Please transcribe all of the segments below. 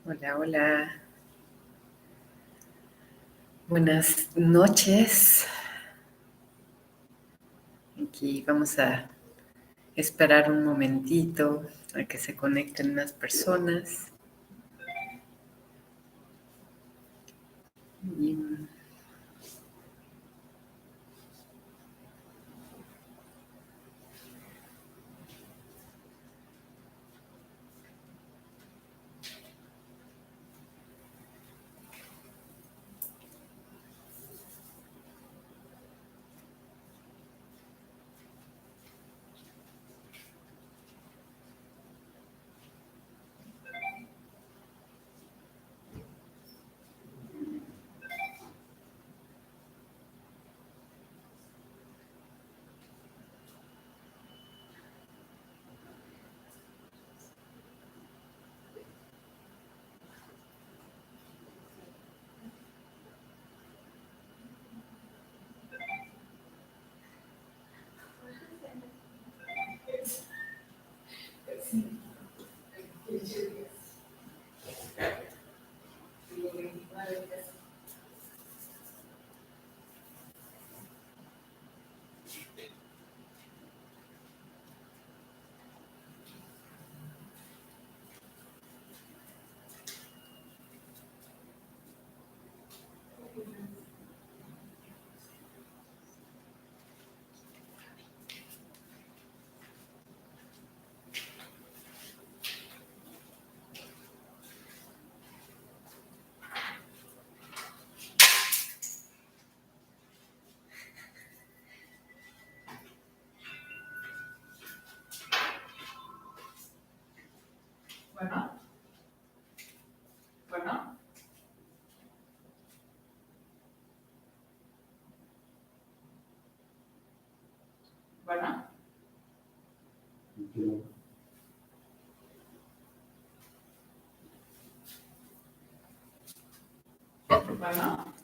Hola, hola. Buenas noches. Aquí vamos a esperar un momentito a que se conecten más personas. Y, Bueno, bueno, bueno, bueno,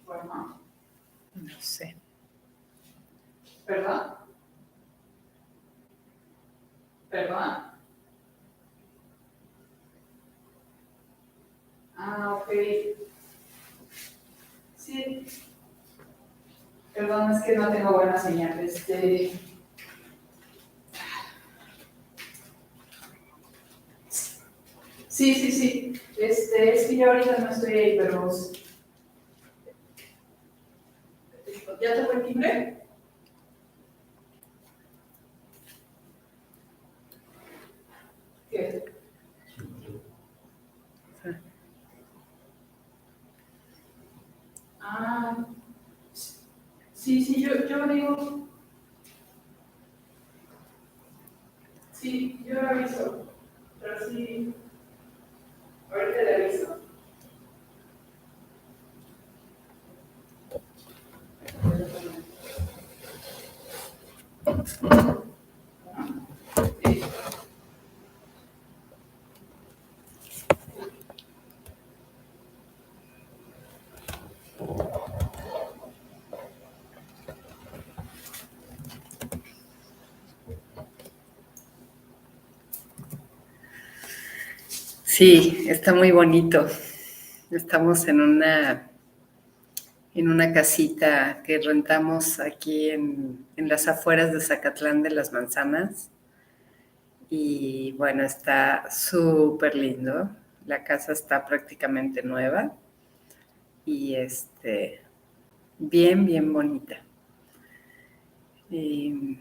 bueno, no sé. perdón, perdón. Ok. Sí, perdón, es que no tengo buena señal. Sí, sí, sí. Es que yo ahorita no estoy ahí, pero ¿ya te fue el timbre? ¿Qué? Ah, sí, sí, yo digo, sí, yo lo aviso, pero sí, ahorita le aviso. Sí. Sí, está muy bonito. Estamos en una casita que rentamos aquí en las afueras de Zacatlán de las Manzanas. Y bueno, está súper lindo. La casa está prácticamente nueva y bien, bien bonita. Y,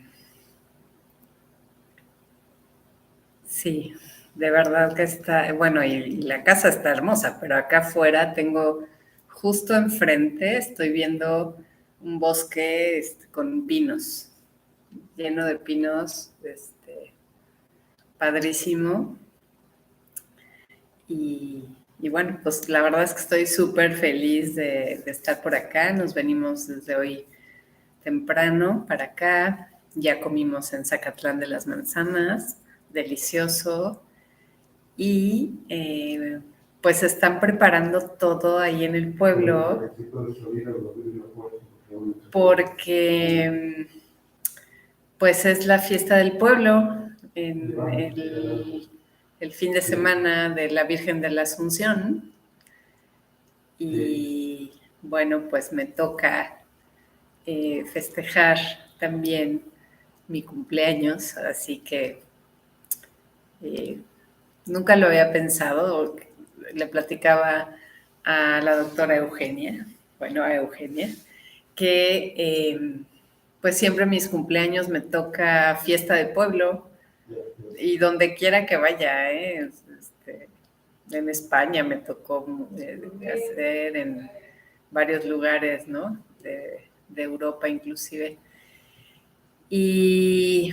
sí, de verdad que está, bueno, y la casa está hermosa, pero acá afuera tengo, justo enfrente, estoy viendo un bosque con pinos, lleno de pinos, padrísimo. Y, y bueno, pues la verdad es que estoy súper feliz de estar por acá. Nos venimos desde hoy temprano para acá. Ya comimos en Zacatlán de las Manzanas, delicioso. Y pues están preparando todo ahí en el pueblo. porque pues es la fiesta del pueblo en el fin de semana de la Virgen de la Asunción. Y bueno, pues me toca festejar también mi cumpleaños, así que nunca lo había pensado. Le platicaba a la doctora Eugenia, bueno, a Eugenia, que pues siempre mis cumpleaños me toca fiesta de pueblo y donde quiera que vaya, en España me tocó hacer, en varios lugares, ¿no? De Europa inclusive. Y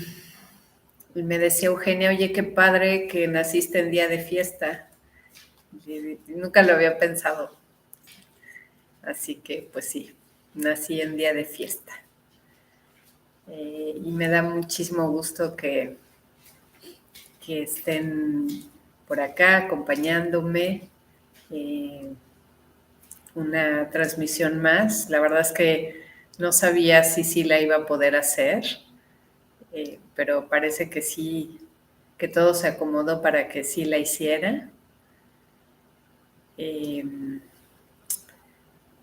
me decía Eugenia, oye, qué padre que naciste en día de fiesta. Y nunca lo había pensado. Así que, pues sí, nací en día de fiesta. Y me da muchísimo gusto que estén por acá acompañándome. Una transmisión más. La verdad es que no sabía si sí la iba a poder hacer, pero parece que sí, que todo se acomodó para que sí la hiciera.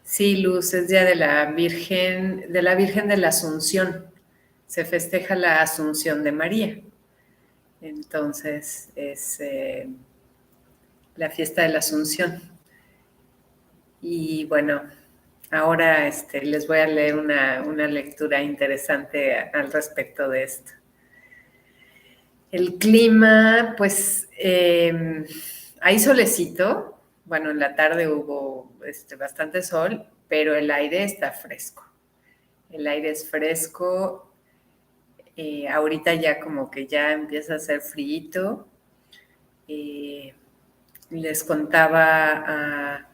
Sí, Luz, es día de la Virgen de la Asunción. Se festeja la Asunción de María. Entonces es la fiesta de la Asunción. Y bueno, ahora les voy a leer una lectura interesante al respecto de esto. El clima, pues hay solecito. Bueno, en la tarde hubo bastante sol, pero el aire está fresco. El aire es fresco. Ahorita ya como que ya empieza a hacer frío. Les contaba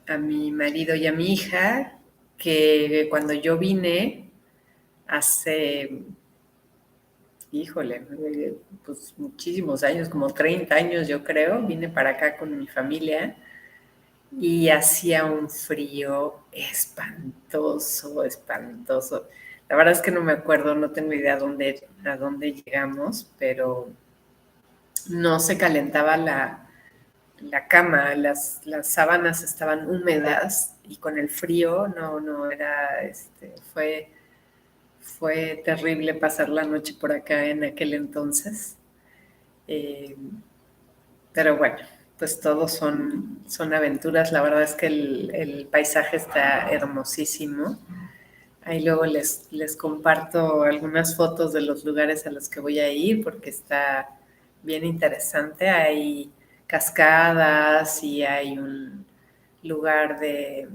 a mi marido y a mi hija que cuando yo vine hace, híjole, pues muchísimos años, como 30 años yo creo, vine para acá con mi familia y hacía un frío espantoso, espantoso. La verdad es que no me acuerdo, no tengo idea a dónde llegamos, pero no se calentaba la cama, las sábanas estaban húmedas y con el frío no era, fue terrible pasar la noche por acá en aquel entonces. Pero bueno, pues todos son aventuras. La verdad es que el paisaje está hermosísimo. Ahí luego les comparto algunas fotos de los lugares a los que voy a ir porque está bien interesante. Hay cascadas y hay un lugar que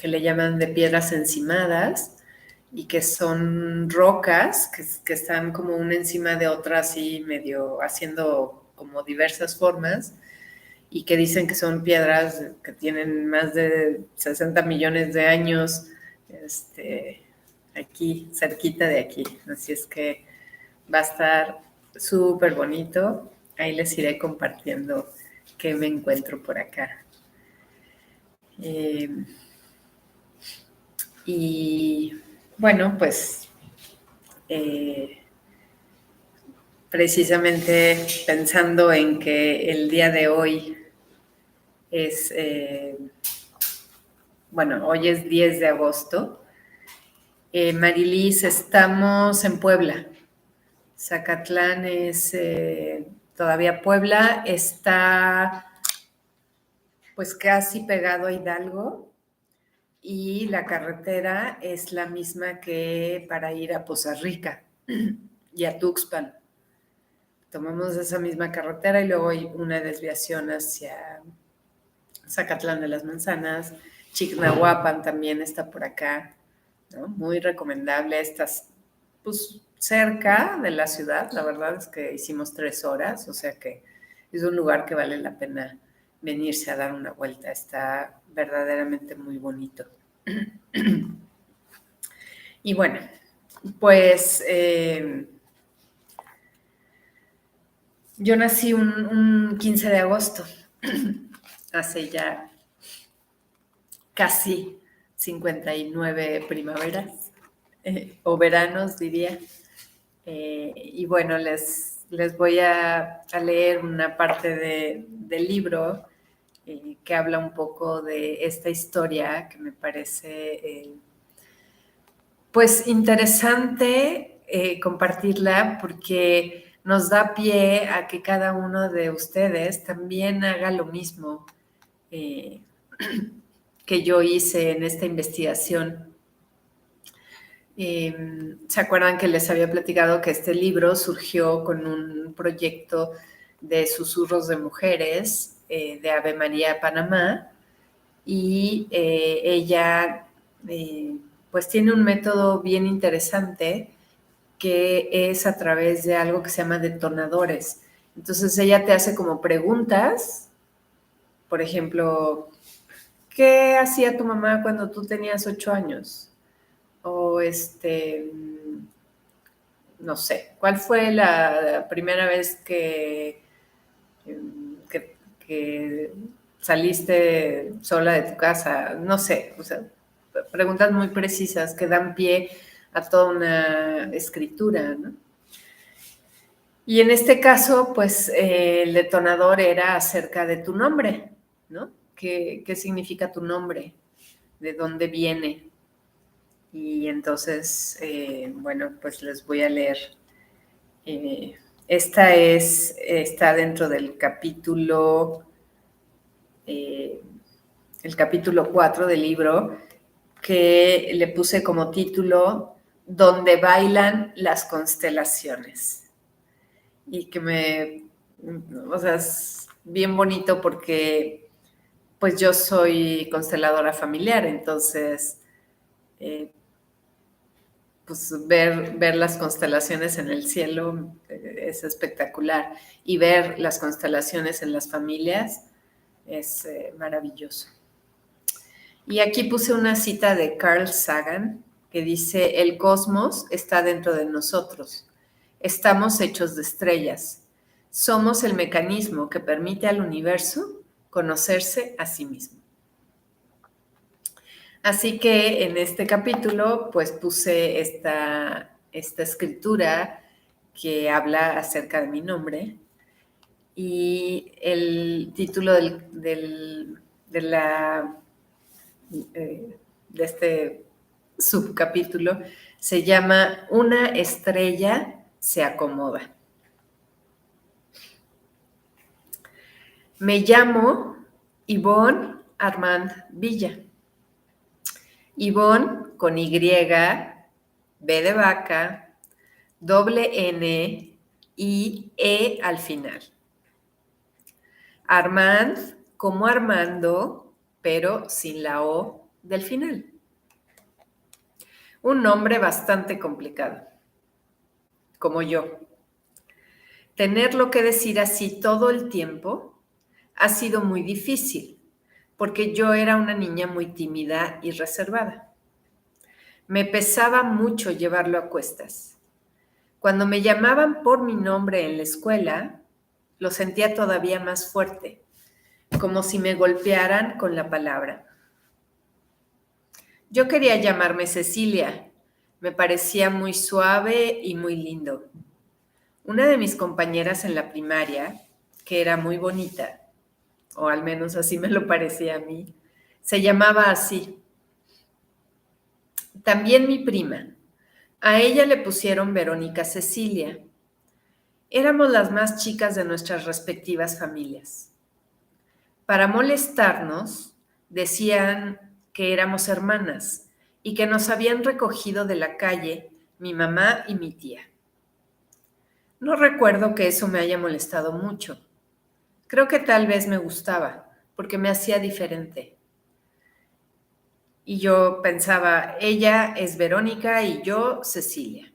le llaman de piedras encimadas y que son rocas que están como una encima de otra así medio haciendo como diversas formas y que dicen que son piedras que tienen más de 60 millones de años aquí, cerquita de aquí. Así es que va a estar súper bonito. Ahí les iré compartiendo qué me encuentro por acá. Y bueno, pues precisamente pensando en que el día de hoy es, bueno, hoy es 10 de agosto. Marilis, estamos en Puebla. Zacatlán es todavía Puebla, está pues casi pegado a Hidalgo y la carretera es la misma que para ir a Poza Rica y a Tuxpan. Tomamos esa misma carretera y luego hay una desviación hacia Zacatlán de las Manzanas. Chignahuapan también está por acá, ¿no? Muy recomendable. Estás pues cerca de la ciudad, la verdad es que hicimos 3 horas, o sea que es un lugar que vale la pena venirse a dar una vuelta, está verdaderamente muy bonito. Y bueno, pues yo nací un 15 de agosto, hace ya casi 59 primaveras o veranos, diría. Y bueno, les voy a leer una parte del libro que habla un poco de esta historia que me parece pues interesante compartirla porque nos da pie a que cada uno de ustedes también haga lo mismo que yo hice en esta investigación. ¿Se acuerdan que les había platicado que este libro surgió con un proyecto de susurros de mujeres de Ave María Panamá? Y ella pues tiene un método bien interesante que es a través de algo que se llama detonadores. Entonces ella te hace como preguntas, por ejemplo, ¿qué hacía tu mamá cuando tú tenías 8 años? O no sé, ¿cuál fue la primera vez que saliste sola de tu casa? No sé, o sea, preguntas muy precisas que dan pie a toda una escritura, ¿no? Y en este caso, pues el detonador era acerca de tu nombre, ¿no? ¿Qué significa tu nombre? ¿De dónde viene? Y entonces, bueno, pues les voy a leer. Esta está dentro del capítulo, el capítulo 4 del libro, que le puse como título Donde bailan las constelaciones. Y que o sea, es bien bonito porque pues yo soy consteladora familiar, entonces pues ver las constelaciones en el cielo es espectacular y ver las constelaciones en las familias es maravilloso. Y aquí puse una cita de Carl Sagan que dice, el cosmos está dentro de nosotros, estamos hechos de estrellas, somos el mecanismo que permite al universo conocerse a sí mismo. Así que en este capítulo pues puse esta escritura que habla acerca de mi nombre y el título de este subcapítulo se llama Una estrella se acomoda. Me llamo Ivonne Armand Villa. Ivonne con Y, B de vaca, doble N y E al final. Armand como Armando, pero sin la O del final. Un nombre bastante complicado, como yo. Tenerlo que decir así todo el tiempo ha sido muy difícil, porque yo era una niña muy tímida y reservada. Me pesaba mucho llevarlo a cuestas. Cuando me llamaban por mi nombre en la escuela, lo sentía todavía más fuerte, como si me golpearan con la palabra. Yo quería llamarme Cecilia, me parecía muy suave y muy lindo. Una de mis compañeras en la primaria, que era muy bonita, o al menos así me lo parecía a mí, se llamaba así. También mi prima. A ella le pusieron Verónica Cecilia. Éramos las más chicas de nuestras respectivas familias. Para molestarnos, decían que éramos hermanas y que nos habían recogido de la calle mi mamá y mi tía. No recuerdo que eso me haya molestado mucho. Creo que tal vez me gustaba, porque me hacía diferente. Y yo pensaba, ella es Verónica y yo Cecilia.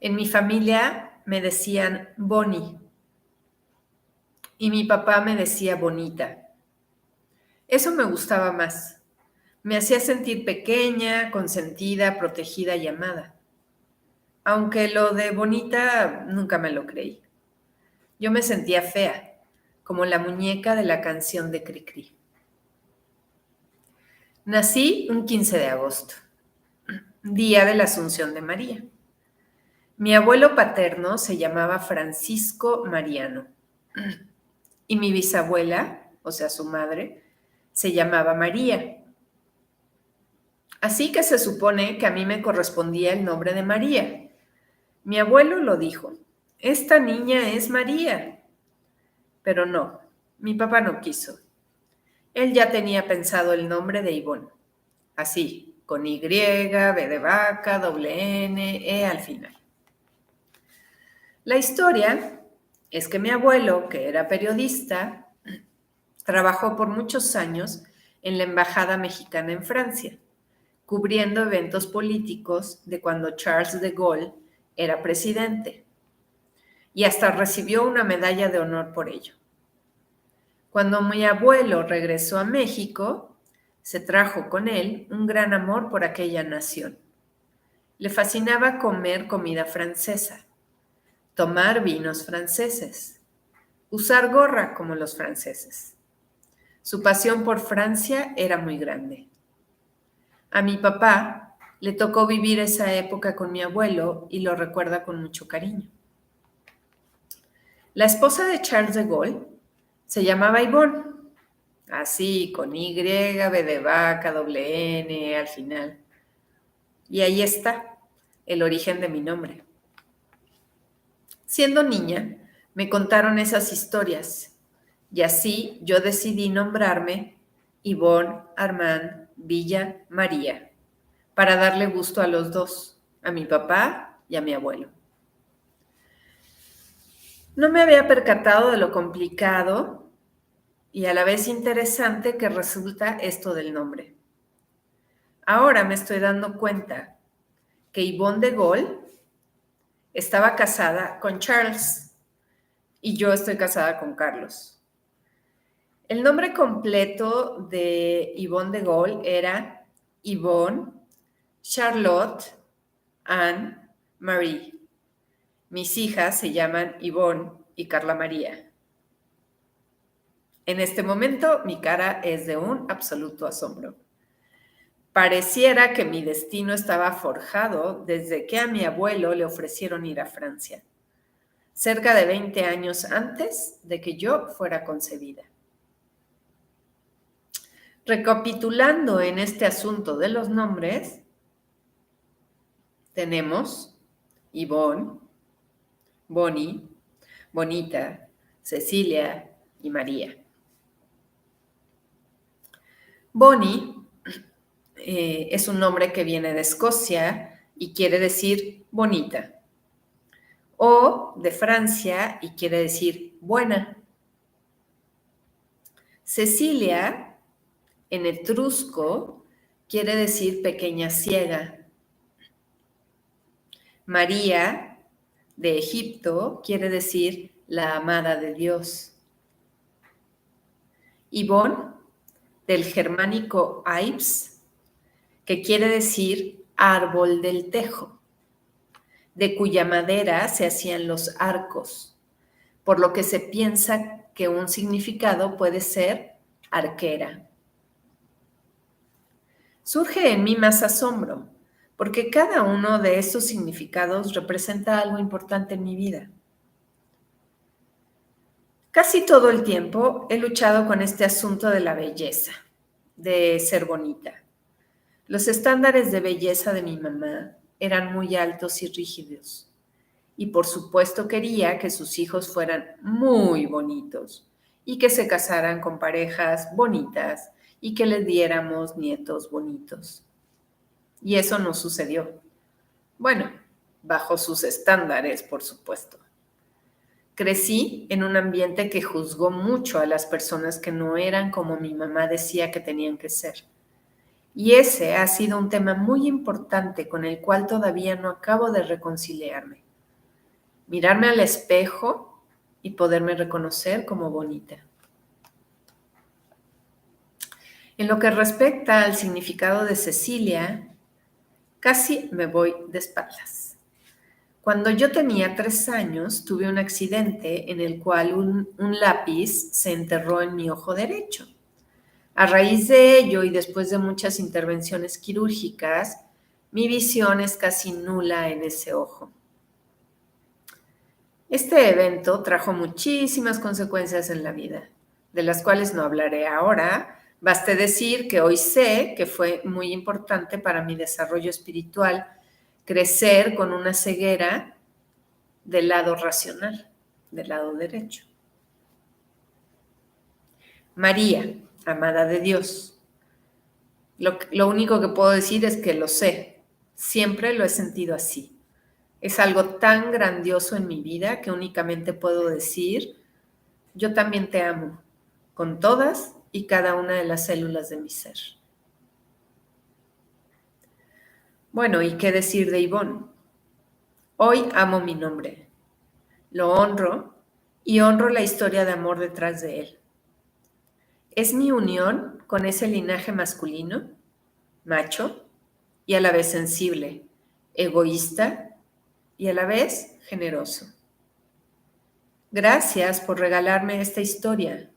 En mi familia me decían Bonnie y mi papá me decía Bonita. Eso me gustaba más. Me hacía sentir pequeña, consentida, protegida y amada. Aunque lo de Bonita nunca me lo creí. Yo me sentía fea, como la muñeca de la canción de Cricri. Nací un 15 de agosto, día de la Asunción de María. Mi abuelo paterno se llamaba Francisco Mariano y mi bisabuela, o sea, su madre, se llamaba María. Así que se supone que a mí me correspondía el nombre de María. Mi abuelo lo dijo, esta niña es María. Pero no, mi papá no quiso. Él ya tenía pensado el nombre de Ivonne, así, con Y, B de vaca, doble N, E al final. La historia es que mi abuelo, que era periodista, trabajó por muchos años en la Embajada Mexicana en Francia, cubriendo eventos políticos de cuando Charles de Gaulle era presidente, y hasta recibió una medalla de honor por ello. Cuando mi abuelo regresó a México, se trajo con él un gran amor por aquella nación. Le fascinaba comer comida francesa, tomar vinos franceses, usar gorra como los franceses. Su pasión por Francia era muy grande. A mi papá le tocó vivir esa época con mi abuelo y lo recuerda con mucho cariño. La esposa de Charles de Gaulle se llamaba Ivonne, así, con Y, B de vaca, doble N al final. Y ahí está el origen de mi nombre. Siendo niña, me contaron esas historias y así yo decidí nombrarme Ivonne Armand Villa María para darle gusto a los dos, a mi papá y a mi abuelo. No me había percatado de lo complicado y a la vez interesante que resulta esto del nombre. Ahora me estoy dando cuenta que Ivonne de Gaulle estaba casada con Charles y yo estoy casada con Carlos. El nombre completo de Ivonne de Gaulle era Yvonne Charlotte Anne Marie. Mis hijas se llaman Ivonne y Carla María. En este momento mi cara es de un absoluto asombro. Pareciera que mi destino estaba forjado desde que a mi abuelo le ofrecieron ir a Francia, cerca de 20 años antes de que yo fuera concebida. Recapitulando en este asunto de los nombres, tenemos Ivonne, Bonnie, Bonita, Cecilia y María. Bonnie es un nombre que viene de Escocia y quiere decir bonita, o de Francia y quiere decir buena. Cecilia, en etrusco, quiere decir pequeña ciega. María, de Egipto, quiere decir la amada de Dios. Ivonne, del germánico ips, que quiere decir árbol del tejo, de cuya madera se hacían los arcos, por lo que se piensa que un significado puede ser arquera. Surge en mí más asombro, porque cada uno de estos significados representa algo importante en mi vida. Casi todo el tiempo he luchado con este asunto de la belleza, de ser bonita. Los estándares de belleza de mi mamá eran muy altos y rígidos, y por supuesto quería que sus hijos fueran muy bonitos y que se casaran con parejas bonitas y que les diéramos nietos bonitos. Y eso no sucedió. Bueno, bajo sus estándares, por supuesto. Crecí en un ambiente que juzgó mucho a las personas que no eran como mi mamá decía que tenían que ser. Y ese ha sido un tema muy importante con el cual todavía no acabo de reconciliarme. Mirarme al espejo y poderme reconocer como bonita. En lo que respecta al significado de Cecilia, casi me voy de espaldas. Cuando yo tenía 3 años, tuve un accidente en el cual un lápiz se enterró en mi ojo derecho. A raíz de ello y después de muchas intervenciones quirúrgicas, mi visión es casi nula en ese ojo. Este evento trajo muchísimas consecuencias en la vida, de las cuales no hablaré ahora. Baste decir que hoy sé que fue muy importante para mi desarrollo espiritual crecer con una ceguera del lado racional, del lado derecho. María, amada de Dios. Lo único que puedo decir es que lo sé. Siempre lo he sentido así. Es algo tan grandioso en mi vida que únicamente puedo decir, yo también te amo, con todas y cada una de las células de mi ser. Bueno, ¿y qué decir de Ivonne? Hoy amo mi nombre. Lo honro y honro la historia de amor detrás de él. Es mi unión con ese linaje masculino, macho, y a la vez sensible, egoísta y a la vez generoso. Gracias por regalarme esta historia,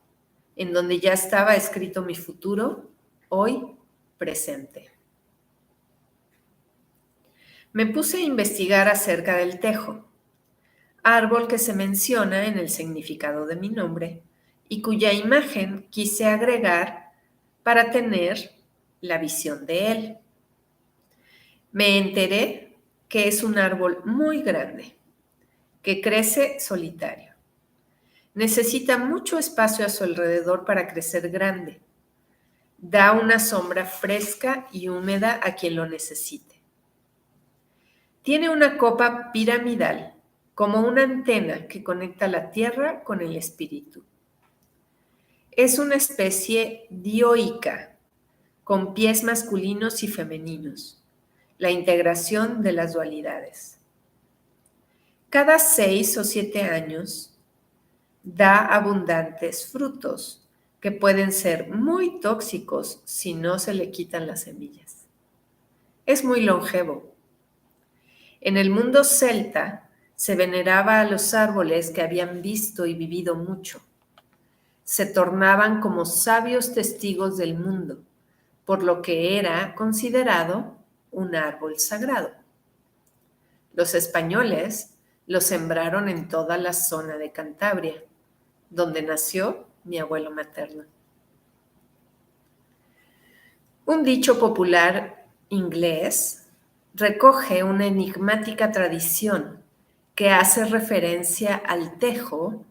en donde ya estaba escrito mi futuro, hoy presente. Me puse a investigar acerca del tejo, árbol que se menciona en el significado de mi nombre y cuya imagen quise agregar para tener la visión de él. Me enteré que es un árbol muy grande, que crece solitario. Necesita mucho espacio a su alrededor para crecer grande. Da una sombra fresca y húmeda a quien lo necesite. Tiene una copa piramidal, como una antena que conecta la tierra con el espíritu. Es una especie dioica, con pies masculinos y femeninos, la integración de las dualidades. Cada 6 o 7 años da abundantes frutos que pueden ser muy tóxicos si no se le quitan las semillas. Es muy longevo. En el mundo celta se veneraba a los árboles que habían visto y vivido mucho. Se tornaban como sabios testigos del mundo, por lo que era considerado un árbol sagrado. Los españoles lo sembraron en toda la zona de Cantabria, donde nació mi abuelo materno. Un dicho popular inglés recoge una enigmática tradición que hace referencia al tejo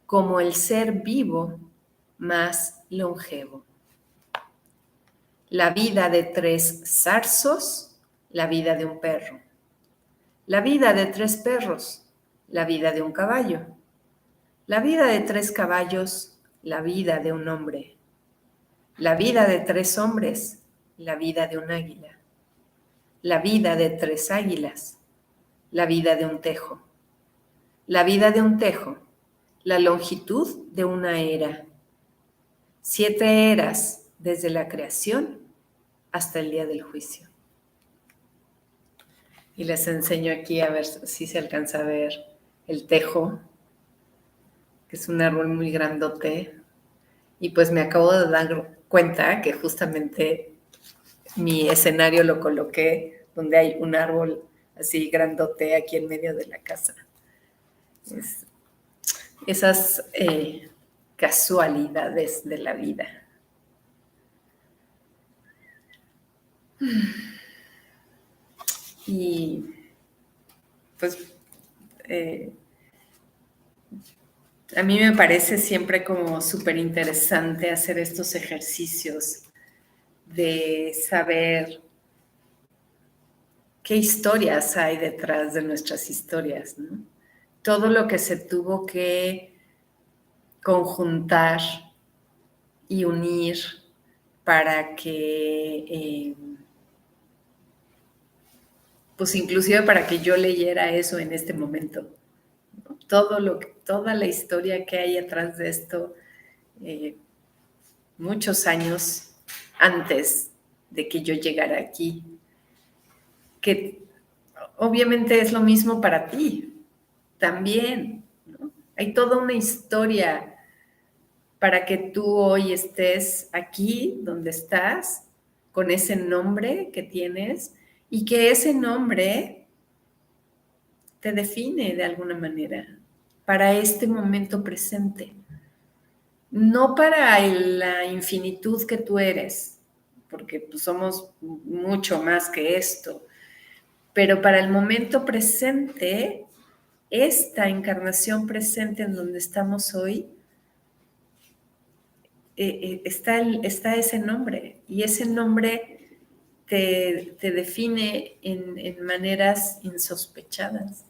como el ser vivo más longevo. La vida de 3 zarzos, la vida de un perro. La vida de 3 perros, la vida de un caballo. La vida de 3 caballos, la vida de un hombre. La vida de 3 hombres, la vida de un águila. La vida de 3 águilas, la vida de un tejo. La vida de un tejo, la longitud de una era. 7 eras desde la creación hasta el día del juicio. Y les enseño aquí a ver si se alcanza a ver el tejo, que es un árbol muy grandote. Y pues me acabo de dar cuenta que justamente mi escenario lo coloqué donde hay un árbol así grandote aquí en medio de la casa. Esas casualidades de la vida. Y pues a mí me parece siempre como súper interesante hacer estos ejercicios de saber qué historias hay detrás de nuestras historias, ¿no? Todo lo que se tuvo que conjuntar y unir para que, pues inclusive para que yo leyera eso en este momento, ¿no? Toda la historia que hay atrás de esto, muchos años antes de que yo llegara aquí, que obviamente es lo mismo para ti también, ¿no? Hay toda una historia para que tú hoy estés aquí donde estás, con ese nombre que tienes, y que ese nombre te define de alguna manera para este momento presente. No para la infinitud que tú eres, porque pues, somos mucho más que esto, pero para el momento presente, esta encarnación presente en donde estamos hoy, está ese nombre, y ese nombre te define en maneras insospechadas.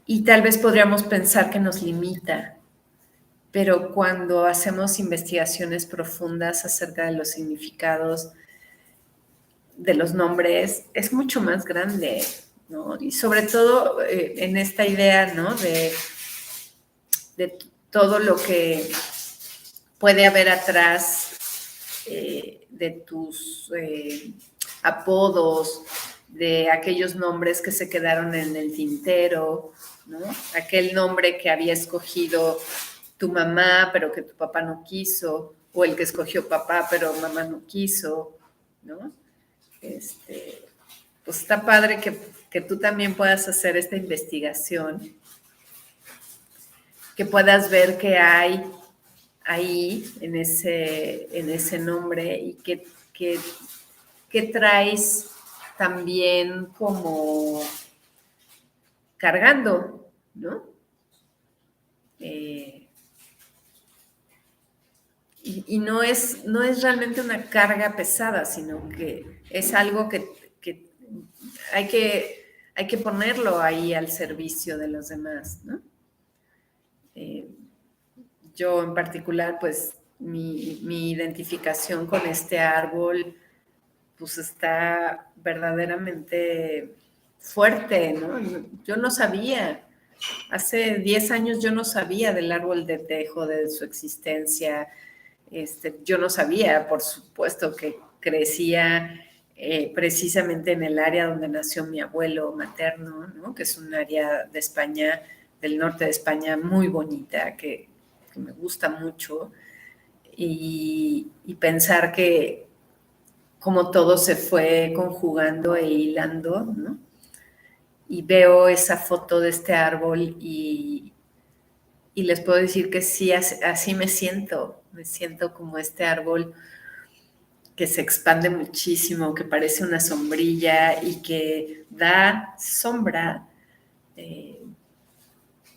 Y tal vez podríamos pensar que nos limita, pero cuando hacemos investigaciones profundas acerca de los significados de los nombres, es mucho más grande, ¿no? Y sobre todo en esta idea, ¿no? De todo lo que puede haber atrás de tus apodos, de aquellos nombres que se quedaron en el tintero, ¿no? Aquel nombre que había escogido tu mamá, pero que tu papá no quiso, o el que escogió papá, pero mamá no quiso, ¿no? Pues está padre que tú también puedas hacer esta investigación, que puedas ver qué hay ahí en ese nombre y que traes también como cargando, ¿no? Y no es realmente una carga pesada, sino que es algo que hay que ponerlo ahí al servicio de los demás, ¿no? Yo en particular, pues mi identificación con este árbol, pues está verdaderamente fuerte, ¿no? Yo no sabía, hace 10 años yo no sabía del árbol de tejo, de su existencia. Yo no sabía, por supuesto, que crecía precisamente en el área donde nació mi abuelo materno, ¿no? Que es un área de España, del norte de España, muy bonita, que me gusta mucho. Y pensar que como todo se fue conjugando e hilando, ¿no? Y veo esa foto de este árbol y les puedo decir que sí, así me siento como este árbol que se expande muchísimo, que parece una sombrilla y que da sombra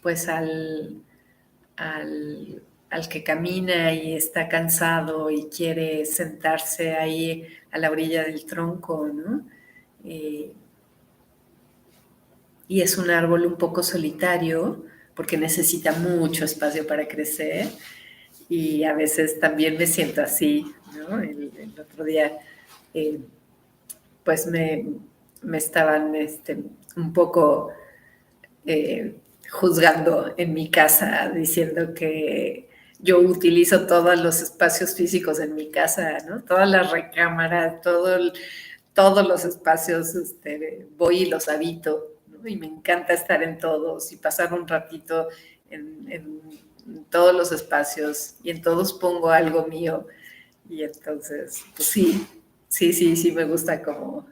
pues al que camina y está cansado y quiere sentarse ahí a la orilla del tronco, ¿no? Y es un árbol un poco solitario porque necesita mucho espacio para crecer y a veces también me siento así, ¿no? El otro día pues me estaban un poco juzgando en mi casa, diciendo que yo utilizo todos los espacios físicos en mi casa, ¿no? Todas las recámaras, todos los espacios, voy y los habito, ¿no? Y me encanta estar en todos y pasar un ratito en todos los espacios y en todos pongo algo mío. Y entonces, pues sí, me gusta como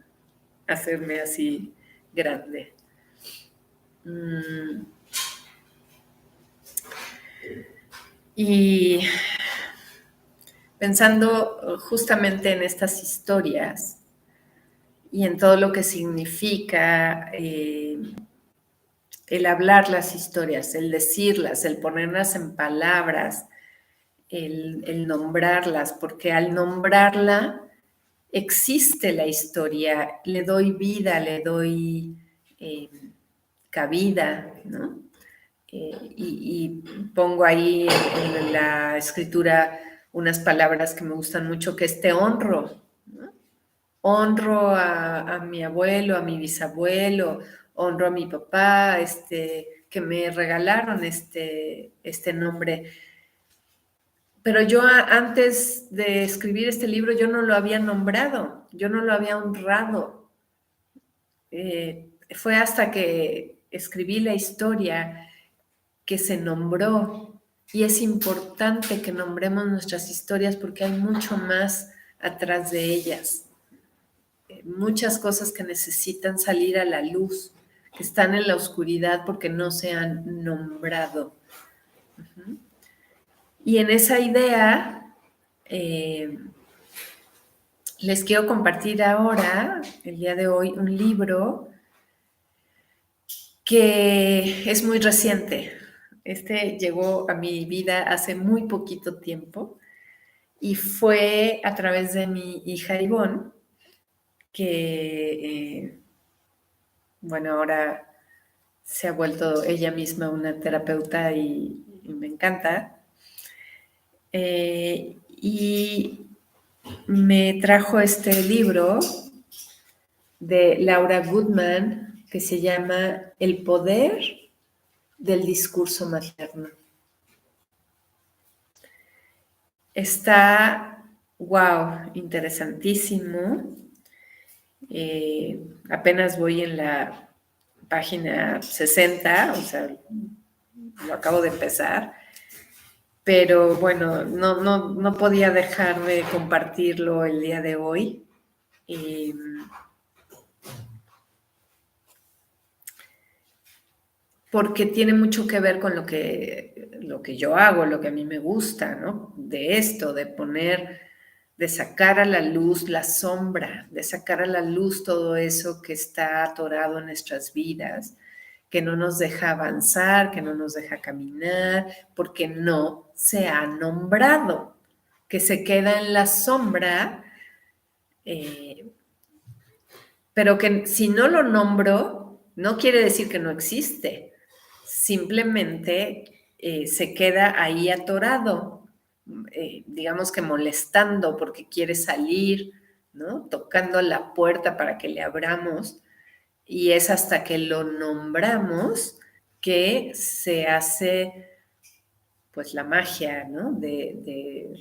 hacerme así grande. Y pensando justamente en estas historias y en todo lo que significa el hablar las historias, el decirlas, el ponerlas en palabras, el nombrarlas, porque al nombrarla existe la historia, le doy vida, le doy cabida, ¿no? Y pongo ahí en la escritura unas palabras que me gustan mucho, que es te honro, ¿no? Honro a mi abuelo, a mi bisabuelo, honro a mi papá, que me regalaron este nombre. Pero yo antes de escribir este libro, yo no lo había nombrado, yo no lo había honrado. Fue hasta que escribí la historia que se nombró. Y es importante que nombremos nuestras historias porque hay mucho más atrás de ellas. Muchas cosas que necesitan salir a la luz, que están en la oscuridad porque no se han nombrado. Uh-huh. Y en esa idea, les quiero compartir ahora, el día de hoy, un libro que es muy reciente. Este llegó a mi vida hace muy poquito tiempo y fue a través de mi hija Ivonne, que, bueno, ahora se ha vuelto ella misma una terapeuta y me encanta. Y me trajo este libro de Laura Goodman que se llama El poder del discurso materno. Está, wow, interesantísimo. Apenas voy en la página 60, o sea, lo acabo de empezar, pero bueno, no podía dejar de compartirlo el día de hoy. Porque tiene mucho que ver con lo que yo hago, lo que a mí me gusta, ¿no? De esto, de sacar a la luz la sombra, de sacar a la luz todo eso que está atorado en nuestras vidas, que no nos deja avanzar, que no nos deja caminar, porque no se ha nombrado, que se queda en la sombra, pero que si no lo nombro, no quiere decir que no existe. Simplemente se queda ahí atorado, digamos que molestando porque quiere salir, ¿no? Tocando la puerta para que le abramos, y es hasta que lo nombramos que se hace pues la magia, ¿no? De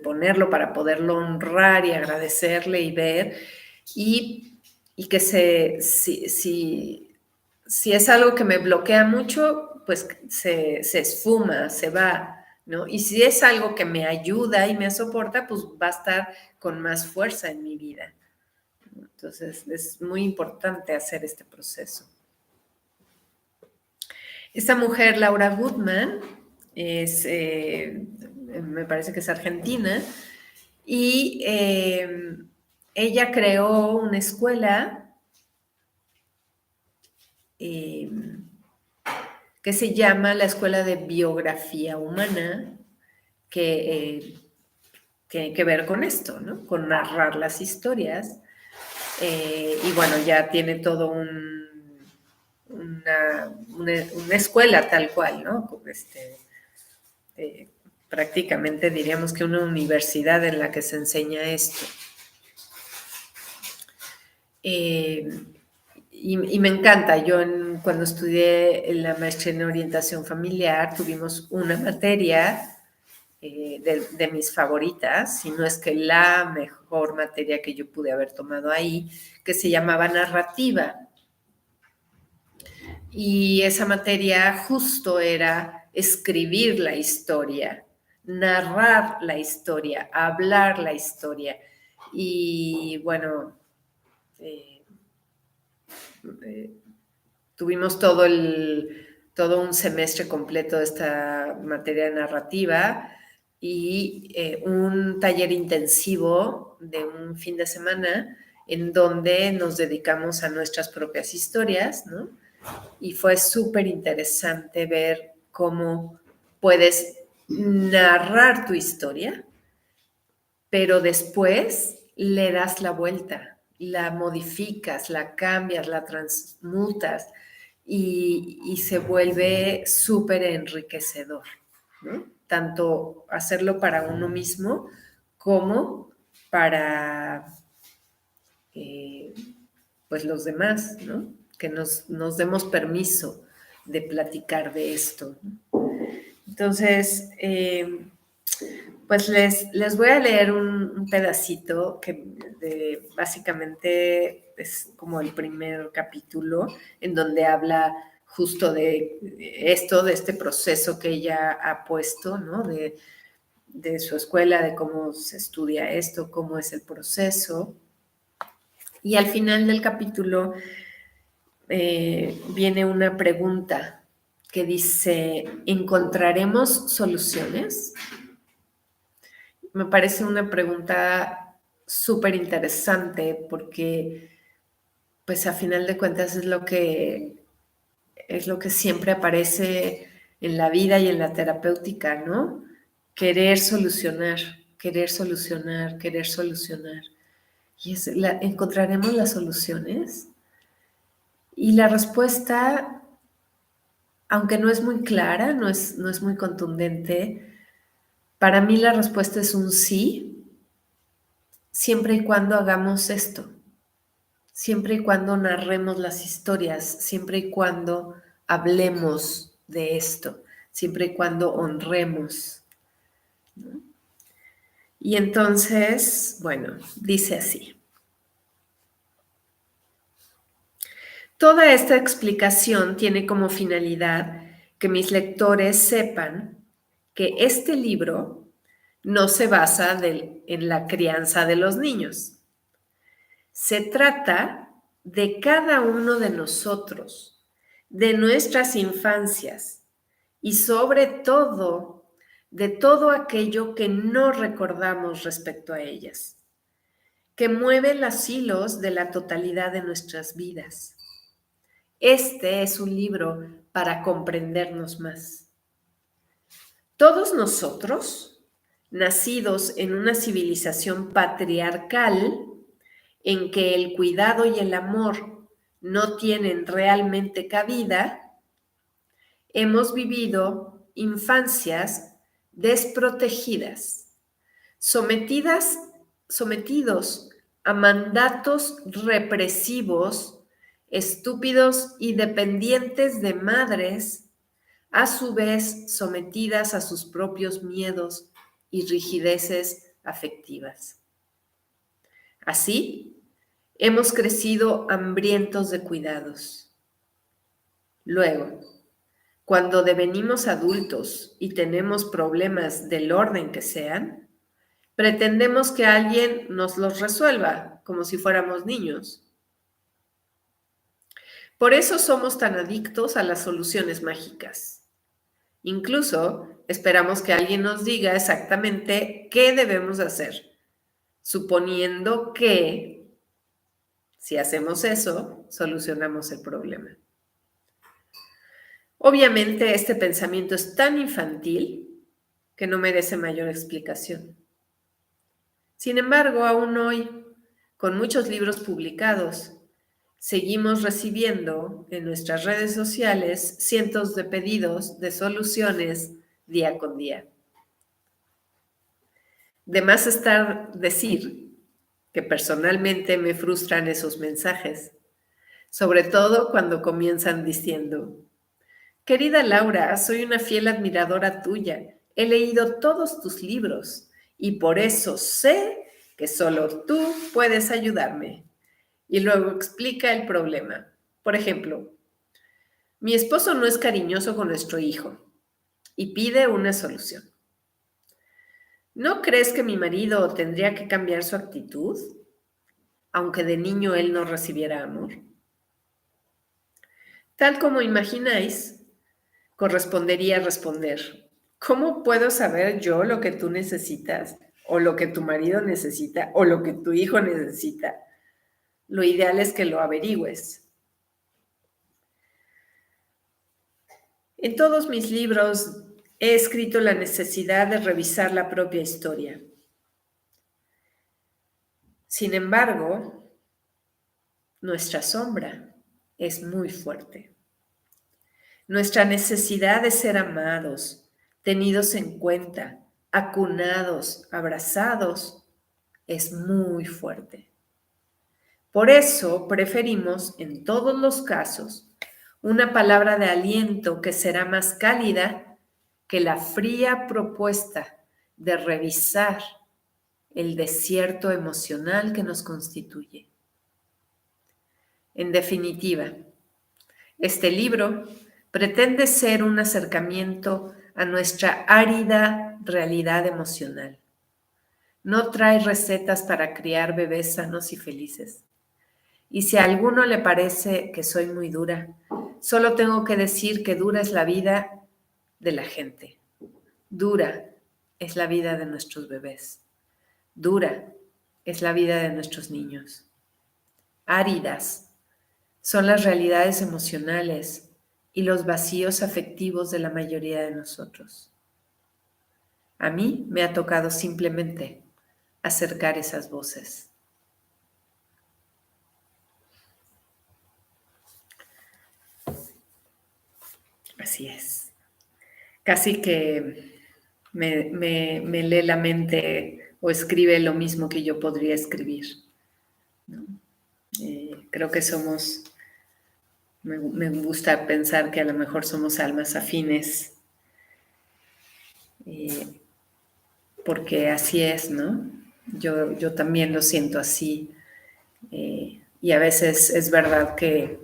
ponerlo para poderlo honrar y agradecerle y ver, y que si es algo que me bloquea mucho, pues se esfuma, se va, ¿no? Y si es algo que me ayuda y me soporta, pues va a estar con más fuerza en mi vida. Entonces, es muy importante hacer este proceso. Esta mujer, Laura Goodman, me parece que es argentina, y ella creó una escuela que se llama la Escuela de Biografía Humana, que tiene que ver con esto, ¿no? Con narrar las historias. Y bueno, ya tiene todo una escuela tal cual, ¿no? Prácticamente diríamos que una universidad en la que se enseña esto. Y me encanta. Yo cuando estudié la maestría en orientación familiar tuvimos una materia de mis favoritas, si no es que la mejor materia que yo pude haber tomado ahí, que se llamaba narrativa. Y esa materia justo era escribir la historia, narrar la historia, hablar la historia. Y bueno, tuvimos todo un semestre completo de esta materia narrativa y un taller intensivo de un fin de semana en donde nos dedicamos a nuestras propias historias, ¿no? Y fue súper interesante ver cómo puedes narrar tu historia, pero después le das la vuelta, la modificas, la cambias, la transmutas y se vuelve súper enriquecedor, ¿no? Tanto hacerlo para uno mismo como para pues los demás, ¿no? Que nos demos permiso de platicar de esto, ¿no? Entonces, pues les voy a leer un pedacito que básicamente es como el primer capítulo en donde habla justo de esto, de este proceso que ella ha puesto, ¿no? De su escuela, de cómo se estudia esto, cómo es el proceso. Y al final del capítulo viene una pregunta que dice, ¿encontraremos soluciones? Me parece una pregunta súper interesante porque, pues a final de cuentas es lo que siempre aparece en la vida y en la terapéutica, ¿no? Querer solucionar, querer solucionar, querer solucionar. Y ¿encontraremos las soluciones? Y la respuesta, aunque no es muy clara, no es muy contundente, para mí la respuesta es un sí, siempre y cuando hagamos esto, siempre y cuando narremos las historias, siempre y cuando hablemos de esto, siempre y cuando honremos, ¿no? Y entonces, bueno, dice así. Toda esta explicación tiene como finalidad que mis lectores sepan que este libro no se basa en la crianza de los niños. Se trata de cada uno de nosotros, de nuestras infancias y sobre todo de todo aquello que no recordamos respecto a ellas, que mueve los hilos de la totalidad de nuestras vidas. Este es un libro para comprendernos más. Todos nosotros, nacidos en una civilización patriarcal, en que el cuidado y el amor no tienen realmente cabida, hemos vivido infancias desprotegidas, sometidos a mandatos represivos, estúpidos y dependientes de madres, a su vez sometidas a sus propios miedos y rigideces afectivas. Así, hemos crecido hambrientos de cuidados. Luego, cuando devenimos adultos y tenemos problemas del orden que sean, pretendemos que alguien nos los resuelva, como si fuéramos niños. Por eso somos tan adictos a las soluciones mágicas. Incluso esperamos que alguien nos diga exactamente qué debemos hacer, suponiendo que, si hacemos eso, solucionamos el problema. Obviamente, este pensamiento es tan infantil que no merece mayor explicación. Sin embargo, aún hoy, con muchos libros publicados, seguimos recibiendo en nuestras redes sociales cientos de pedidos de soluciones día con día. De más está decir que personalmente me frustran esos mensajes, sobre todo cuando comienzan diciendo: querida Laura, soy una fiel admiradora tuya, he leído todos tus libros y por eso sé que solo tú puedes ayudarme. Y luego explica el problema. Por ejemplo, mi esposo no es cariñoso con nuestro hijo y pide una solución. ¿No crees que mi marido tendría que cambiar su actitud, aunque de niño él no recibiera amor? Tal como imagináis, correspondería responder: ¿cómo puedo saber yo lo que tú necesitas, o lo que tu marido necesita, o lo que tu hijo necesita? Lo ideal es que lo averigües. En todos mis libros he escrito la necesidad de revisar la propia historia. Sin embargo, nuestra sombra es muy fuerte. Nuestra necesidad de ser amados, tenidos en cuenta, acunados, abrazados, es muy fuerte. Por eso preferimos, en todos los casos, una palabra de aliento que será más cálida que la fría propuesta de revisar el desierto emocional que nos constituye. En definitiva, Este libro pretende ser un acercamiento a nuestra árida realidad emocional. No trae recetas para criar bebés sanos y felices. Y si a alguno le parece que soy muy dura, solo tengo que decir que dura es la vida de la gente. Dura es la vida de nuestros bebés. Dura es la vida de nuestros niños. Áridas son las realidades emocionales y los vacíos afectivos de la mayoría de nosotros. A mí me ha tocado simplemente acercar esas voces. Así es. Casi que me lee la mente o escribe lo mismo que yo podría escribir, ¿no? Creo que me gusta pensar que a lo mejor somos almas afines, porque así es, ¿no? Yo también lo siento así, y a veces es verdad que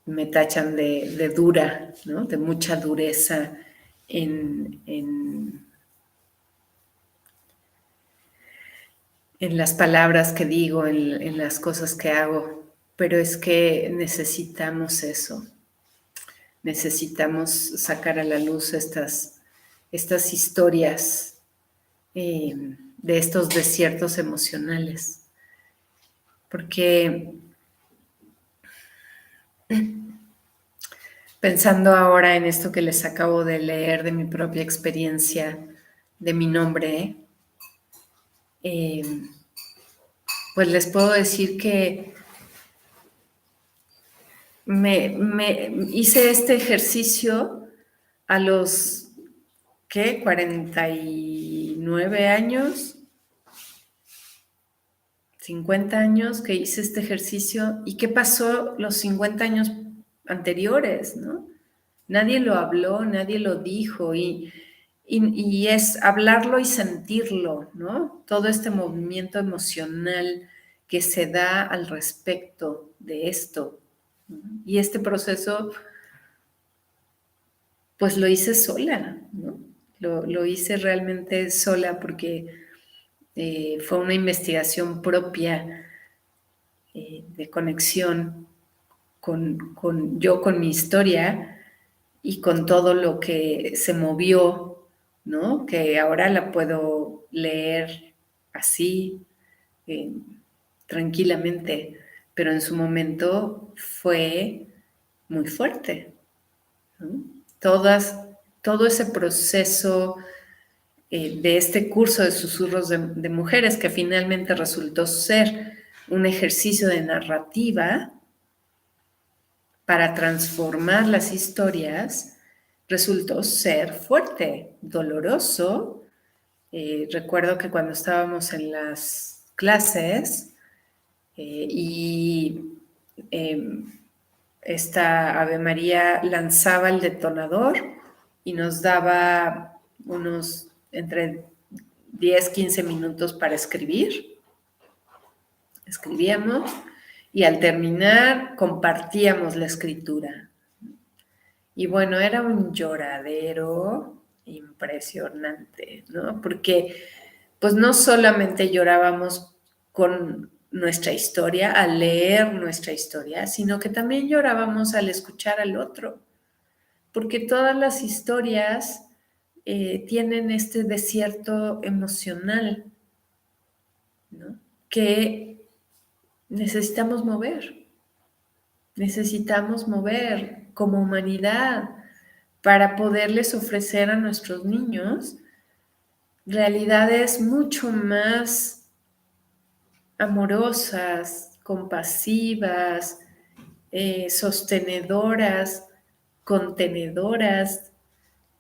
me tachan de dura, ¿no? De mucha dureza en las palabras que digo, en las cosas que hago, pero es que necesitamos eso. Necesitamos sacar a la luz estas historias de estos desiertos emocionales. Porque pensando ahora en esto que les acabo de leer de mi propia experiencia, de mi nombre, pues les puedo decir que me hice este ejercicio a los, ¿qué? 49 años, 50 años que hice este ejercicio. ¿Y qué pasó los 50 años anteriores, no? Nadie lo habló, nadie lo dijo y es hablarlo y sentirlo, ¿no? Todo este movimiento emocional que se da al respecto de esto, ¿no? Y este proceso, pues lo hice sola, ¿no? Lo hice realmente sola porque fue una investigación propia de conexión con mi historia y con todo lo que se movió, ¿no? Que ahora la puedo leer así, eh, tranquilamente, pero en su momento fue muy fuerte, ¿no? Todo ese proceso de este curso de susurros de mujeres, que finalmente resultó ser un ejercicio de narrativa para transformar las historias, resultó ser fuerte, doloroso. Recuerdo que cuando estábamos en las clases y esta Ave María lanzaba el detonador y nos daba unos entre 10, 15 minutos para escribir. Escribíamos y al terminar compartíamos la escritura. Y bueno, era un lloradero impresionante, ¿no? Porque pues no solamente llorábamos con nuestra historia, al leer nuestra historia, sino que también llorábamos al escuchar al otro, porque todas las historias tienen este desierto emocional, ¿no? Que necesitamos mover como humanidad para poderles ofrecer a nuestros niños realidades mucho más amorosas, compasivas, sostenedoras, contenedoras,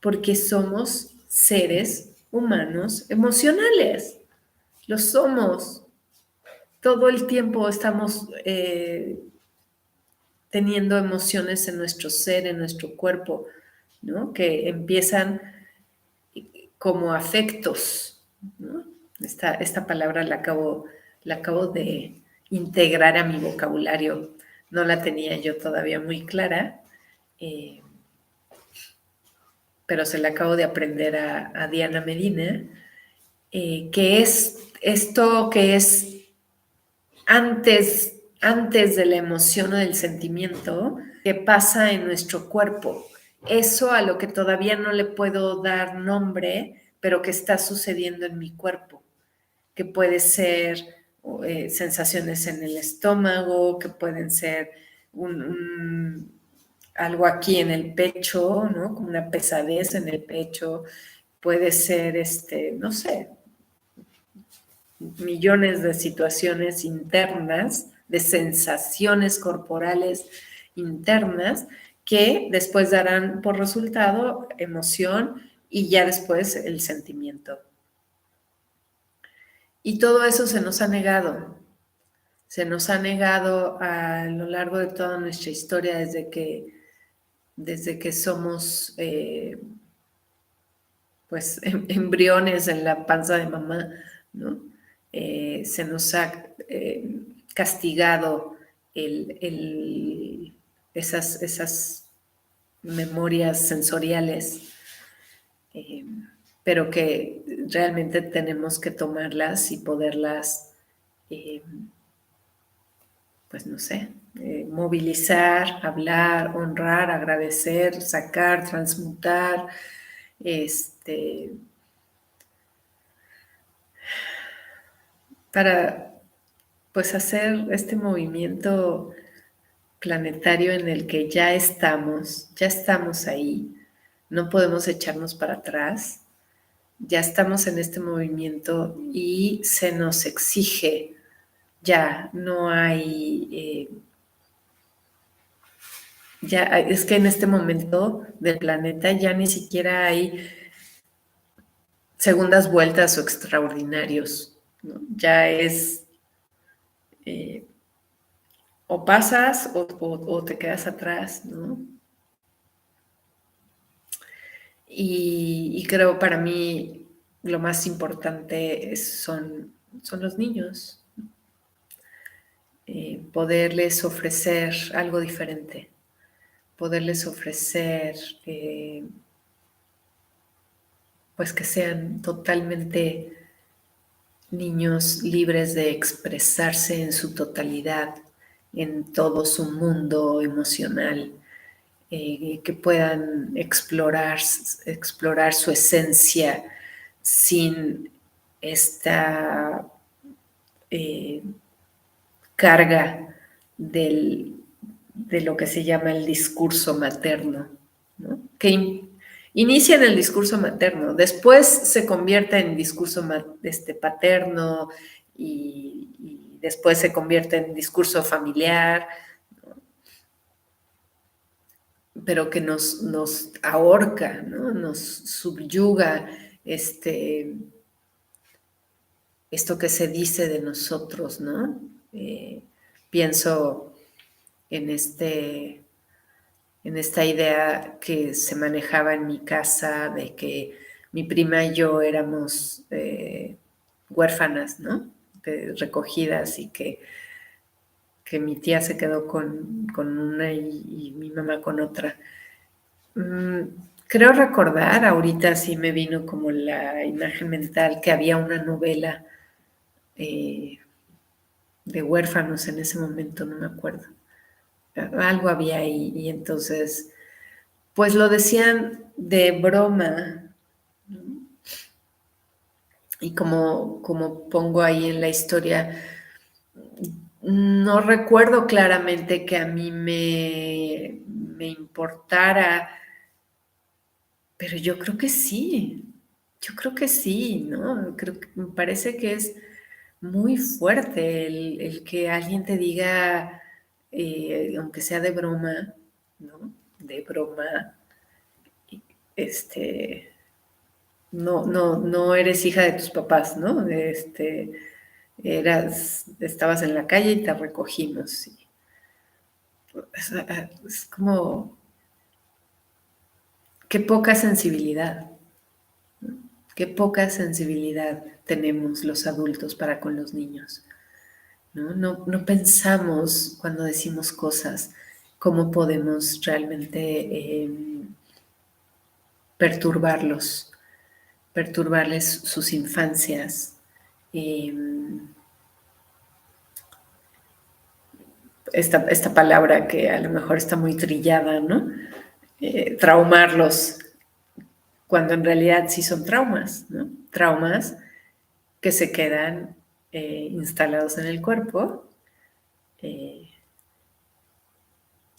porque somos seres humanos emocionales. Lo somos. Todo el tiempo estamos teniendo emociones en nuestro ser, en nuestro cuerpo, ¿no? Que empiezan como afectos, ¿no? Esta palabra la acabo de integrar a mi vocabulario. No la tenía yo todavía muy clara, pero se la acabo de aprender a Diana Medina, que es esto que es antes de la emoción o del sentimiento que pasa en nuestro cuerpo. Eso a lo que todavía no le puedo dar nombre, pero que está sucediendo en mi cuerpo, que puede ser sensaciones en el estómago, que pueden ser algo aquí en el pecho, ¿no? Como una pesadez en el pecho, puede ser, no sé, millones de situaciones internas, de sensaciones corporales internas, que después darán por resultado emoción y ya después el sentimiento. Y todo eso se nos ha negado. Se nos ha negado a lo largo de toda nuestra historia desde que somos pues embriones en la panza de mamá, ¿no? Se nos ha castigado esas memorias sensoriales, pero que realmente tenemos que tomarlas y poderlas, pues no sé, movilizar, hablar, honrar, agradecer, sacar, transmutar, para pues hacer este movimiento planetario en el que ya estamos ahí, no podemos echarnos para atrás, ya estamos en este movimiento y se nos exige, ya no hay, ya es que en este momento del planeta ya ni siquiera hay segundas vueltas o extraordinarios, ¿no? Ya es o pasas o te quedas atrás, ¿no? Y creo para mí lo más importante son los niños, poderles ofrecer algo diferente, poderles ofrecer pues que sean totalmente niños libres de expresarse en su totalidad, en todo su mundo emocional, que puedan explorar su esencia sin esta carga de lo que se llama el discurso materno, ¿no? Que inicia en el discurso materno, después se convierte en discurso paterno y después se convierte en discurso familiar, ¿no? Pero que nos ahorca, ¿no? Nos subyuga esto que se dice de nosotros, ¿no? Pienso en esta idea que se manejaba en mi casa de que mi prima y yo éramos huérfanas, ¿no? Recogidas y que mi tía se quedó con una y mi mamá con otra. Creo recordar, ahorita sí me vino como la imagen mental que había una novela de huérfanos en ese momento, no me acuerdo. Algo había ahí y entonces, pues lo decían de broma, ¿no? Y como pongo ahí en la historia, no recuerdo claramente que a mí me importara, pero yo creo que sí, ¿no? Creo que me parece que es muy fuerte el que alguien te diga, aunque sea de broma, ¿no? De broma, no eres hija de tus papás, ¿no? Estabas en la calle y te recogimos. Es como, qué poca sensibilidad, ¿no? Qué poca sensibilidad tenemos los adultos para con los niños. ¿no? No pensamos cuando decimos cosas cómo podemos realmente perturbarles sus infancias. Esta palabra que a lo mejor está muy trillada, ¿no? Traumarlos, cuando en realidad sí son traumas, ¿no? Traumas que se quedan instalados en el cuerpo.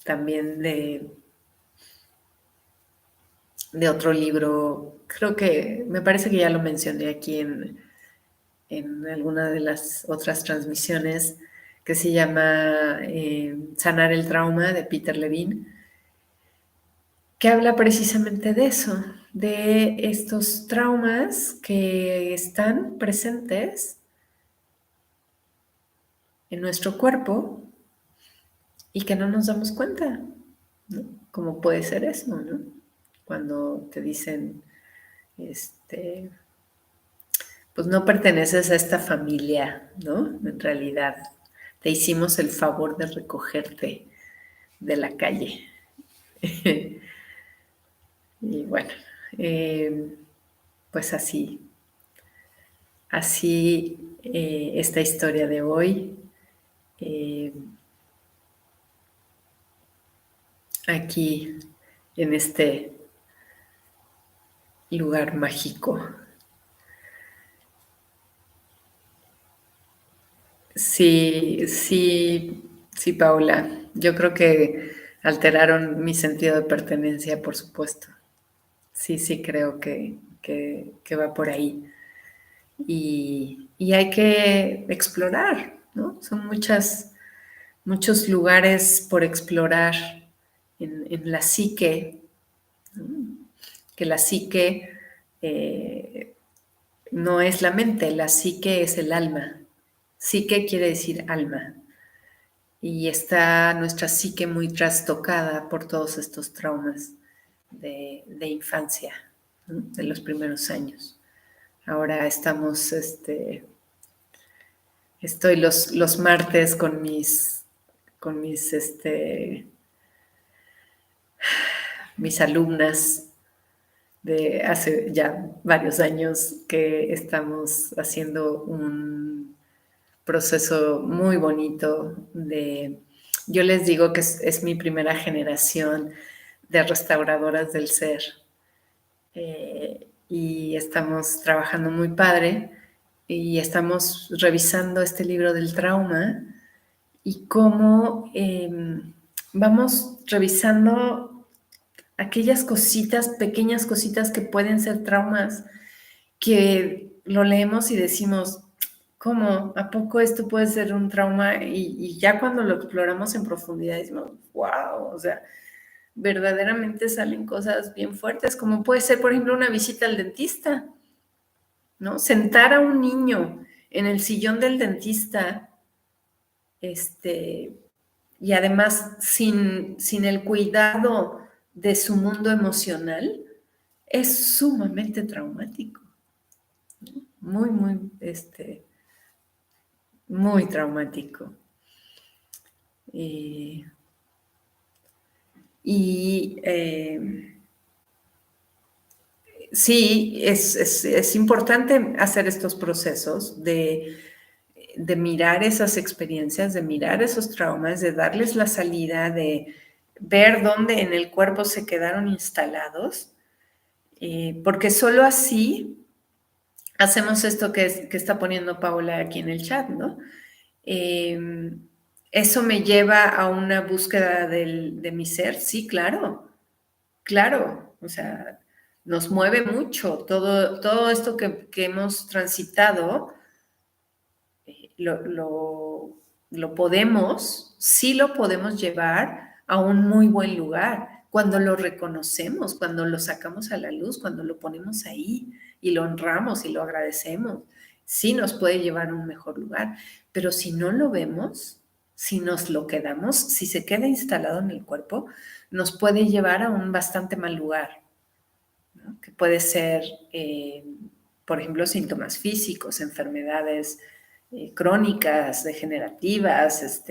También de otro libro, creo que me parece que ya lo mencioné aquí en alguna de las otras transmisiones, que se llama Sanar el trauma, de Peter Levine, que habla precisamente de eso, de estos traumas que están presentes en nuestro cuerpo y que no nos damos cuenta, ¿no? ¿Cómo puede ser eso, no? Cuando te dicen, pues no perteneces a esta familia, ¿no? En realidad, te hicimos el favor de recogerte de la calle. Y bueno, pues así esta historia de hoy. Aquí, en este lugar mágico. Sí, sí, sí, Paula. Yo creo que alteraron mi sentido de pertenencia, por supuesto. Sí, sí, creo que va por ahí. Y hay que explorar, ¿no? Son muchos lugares por explorar en la psique, ¿no? Que la psique no es la mente, la psique es el alma. Psique quiere decir alma. Y está nuestra psique muy trastocada por todos estos traumas de infancia, ¿no? De los primeros años. Ahora estoy los martes con mis alumnas de hace ya varios años, que estamos haciendo un proceso muy bonito yo les digo que es mi primera generación de restauradoras del ser. Y estamos trabajando muy padre y estamos revisando este libro del trauma y cómo vamos revisando aquellas cositas, pequeñas cositas que pueden ser traumas, que lo leemos y decimos, ¿cómo? ¿A poco esto puede ser un trauma? Y ya cuando lo exploramos en profundidad decimos, wow, o sea, verdaderamente salen cosas bien fuertes, como puede ser, por ejemplo, una visita al dentista, ¿no? Sentar a un niño en el sillón del dentista, y además sin el cuidado de su mundo emocional, es sumamente traumático, ¿no? Muy traumático. Sí, es importante hacer estos procesos de mirar esas experiencias, de mirar esos traumas, de darles la salida, de ver dónde en el cuerpo se quedaron instalados, porque solo así hacemos esto que está poniendo Paula aquí en el chat, ¿no? ¿Eso me lleva a una búsqueda de mi ser? Sí, claro, o sea, nos mueve mucho todo esto que hemos transitado, sí lo podemos llevar a un muy buen lugar cuando lo reconocemos, cuando lo sacamos a la luz, cuando lo ponemos ahí y lo honramos y lo agradecemos. Sí nos puede llevar a un mejor lugar, pero si no lo vemos, si nos lo quedamos, si se queda instalado en el cuerpo, nos puede llevar a un bastante mal lugar, ¿no? Que puede ser, por ejemplo, síntomas físicos, enfermedades crónicas, degenerativas,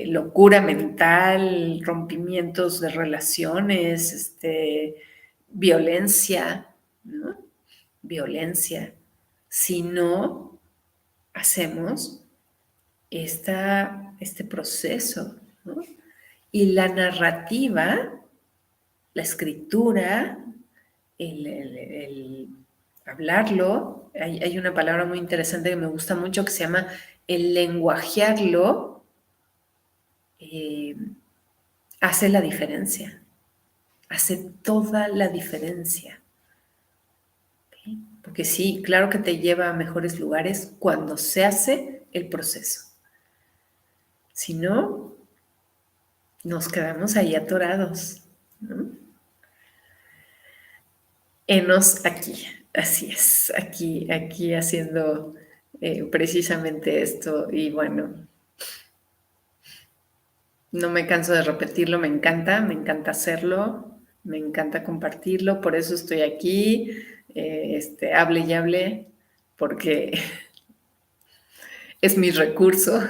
locura mental, rompimientos de relaciones, violencia, ¿no? Violencia. Si no hacemos este proceso, ¿no? Y la narrativa, la escritura, el hablarlo, hay una palabra muy interesante que me gusta mucho que se llama el lenguajearlo, hace la diferencia, hace toda la diferencia. ¿Okay? Porque sí, claro que te lleva a mejores lugares cuando se hace el proceso. Si no, nos quedamos ahí atorados, ¿no? Enos aquí, así es, aquí haciendo precisamente esto. Y bueno, no me canso de repetirlo, me encanta hacerlo, me encanta compartirlo, por eso estoy aquí, hable y hable, porque es mi recurso.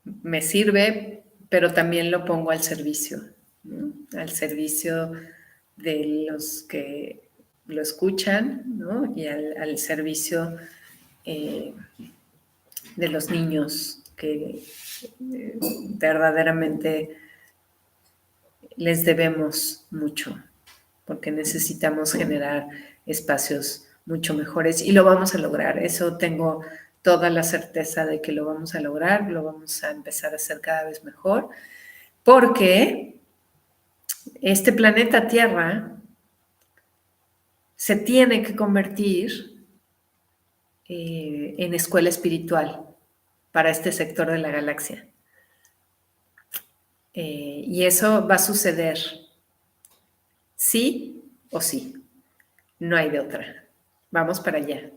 Me sirve, pero también lo pongo al servicio, ¿no? Al servicio de los que lo escuchan, ¿no? Y al servicio de los niños que verdaderamente les debemos mucho, porque necesitamos generar espacios mucho mejores y lo vamos a lograr. Eso tengo toda la certeza de que lo vamos a lograr, lo vamos a empezar a hacer cada vez mejor, porque este planeta Tierra se tiene que convertir en escuela espiritual para este sector de la galaxia. Y eso va a suceder sí o sí. No hay de otra. Vamos para allá.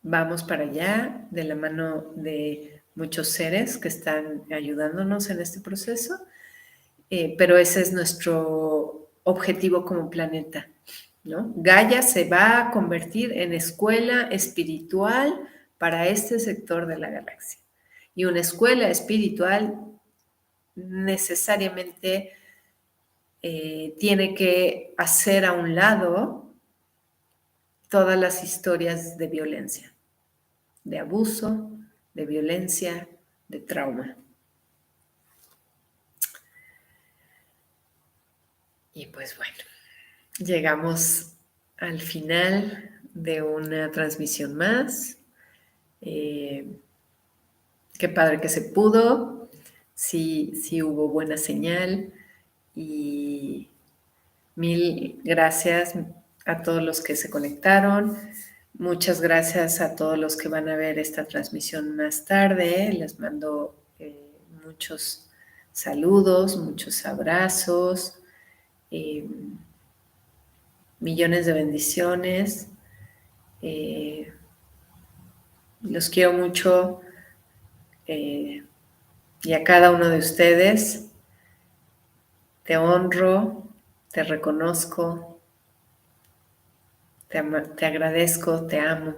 Vamos para allá de la mano de muchos seres que están ayudándonos en este proceso, pero ese es nuestro objetivo como planeta, ¿no? Gaia se va a convertir en escuela espiritual para este sector de la galaxia. Y una escuela espiritual necesariamente tiene que hacer a un lado todas las historias de violencia, de abuso, de violencia, de trauma. Y pues bueno, llegamos al final de una transmisión más. Qué padre que se pudo, sí hubo buena señal y mil gracias a todos los que se conectaron. Muchas gracias a todos los que van a ver esta transmisión más tarde. Les mando muchos saludos, muchos abrazos, millones de bendiciones. Los quiero mucho y a cada uno de ustedes te honro, te reconozco, te agradezco, te amo,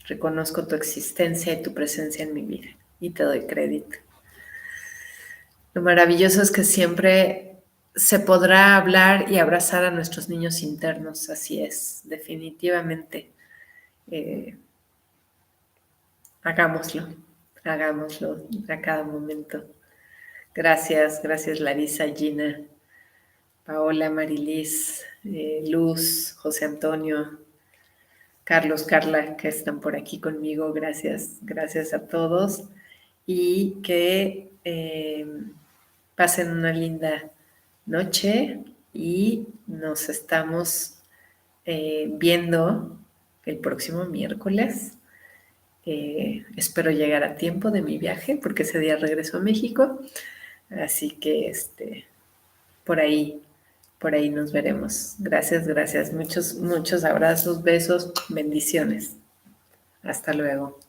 reconozco tu existencia y tu presencia en mi vida y te doy crédito. Lo maravilloso es que siempre se podrá hablar y abrazar a nuestros niños internos, así es, definitivamente. Hagámoslo a cada momento. Gracias Larisa, Gina, Paola, Marilis, Luz, José Antonio, Carlos, Carla, que están por aquí conmigo. Gracias a todos y que pasen una linda noche y nos estamos viendo el próximo miércoles. Espero llegar a tiempo de mi viaje porque ese día regreso a México, así que por ahí nos veremos. Gracias, muchos abrazos, besos, bendiciones. Hasta luego.